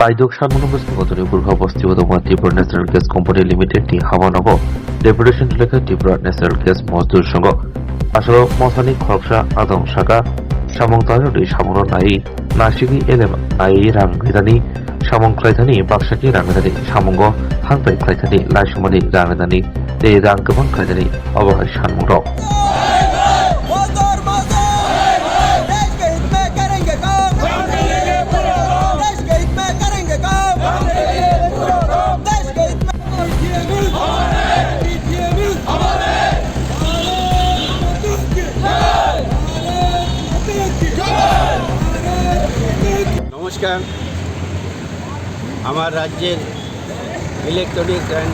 Kaidok Shanmunubus Motori Burha was Tivadoma Tibur National Gas Company Limited T Havanago, Deputation Delegate Tibur National Gas Mosdur Shango, Ashok Mosani Korpsha Adam Shaka, Shamong Tayori Shamono Nai, Nashiki Elem, Ai Rang Ridani, Shamong Klaitani, Bakshaki Rangadani, Shamongo, Hanpai Klaitani, Lashmani Rangadani, De Rangavan Klaitani, Over Shanmuro. নমস্কার আমার রাজ্যের electronic and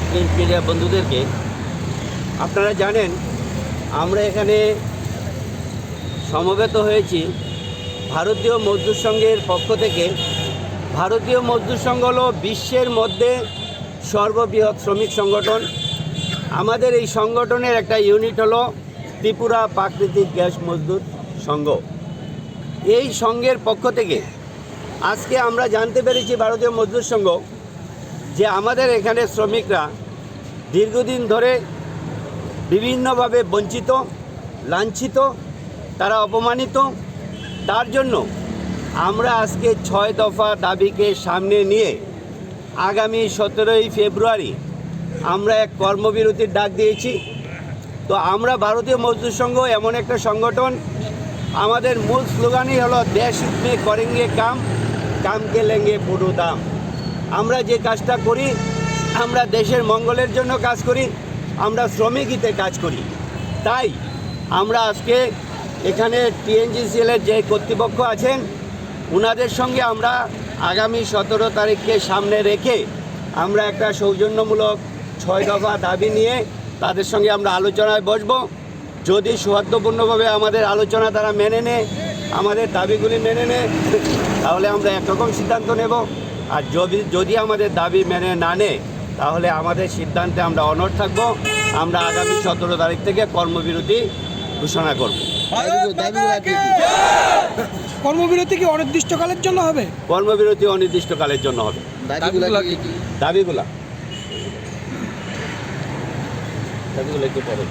print media বন্ধুদেরকে আপনারা জানেন আমরা এখানে সমবেত হয়েছি ভারতীয় মজদুর সংঘের পক্ষ থেকে। ভারতীয় মজদুর সংঘ হলো বিশ্বের মধ্যে সর্ববৃহৎ শ্রমিক সংগঠন। আমাদের এই সংগঠনের একটা ইউনিট হলো ত্রিপুরা প্রাকৃতিক গ্যাস মজদুর সংঘ। এই সংঘের পক্ষ থেকে আজকে আমরা জানতে পেরেছি ভারতীয় মজদুর সংঘ যে আমাদের এখানে শ্রমিকরা দীর্ঘদিন ধরে বিভিন্নভাবে বঞ্চিত, লাঞ্ছিত, তারা অপমানিত। তার জন্য আমরা আজকে ৬ দফা দাবিকে সামনে নিয়ে আগামী ১৭ই ফেব্রুয়ারি আমরা এক কর্মবিরতির ডাক দিয়েছি। তো আমরা ভারতীয় মজদুর সংঘ এমন একটা সংগঠন, আমাদের মূল স্লোগানই হলো দেশ হিত মে করেঙ্গে কাম, কাম কে লেঙ্গে পুরো দাম। আমরা যে কাজটা করি আমরা দেশের মঙ্গলের জন্য কাজ করি, আমরা শ্রমিক হিতে কাজ করি। তাই আমরা আজকে এখানে টিএনজিসিএলের যে কর্তৃপক্ষ আছেন ওনাদের সঙ্গে আমরা আগামী ১৭ তারিখকে সামনে রেখে আমরা একটা সৌজন্যমূলক ৬ দফা দাবি নিয়ে তাদের সঙ্গে আমরা আলোচনায় বসব। যদি সৌহার্দ্যপূর্ণভাবে আমাদের আলোচনা তারা মেনে নেয়, আমাদের দাবিগুলি মেনে নেয়, তাহলে আমরা একরকম সিদ্ধান্ত নেব। আর যদি আমাদের দাবি মেনে না নেয় তাহলে আমাদের সিদ্ধান্তে আমরা অনড় থাকব। আমরা আগামী ১৭ তারিখ থেকে কর্মবিরতি ঘোষণা করব। কর্মবিরতি কি অনির্দিষ্টকালের জন্য হবে? কর্মবিরতি অনির্দিষ্টকালের জন্য হবে। দাবিগুলা একটু পরে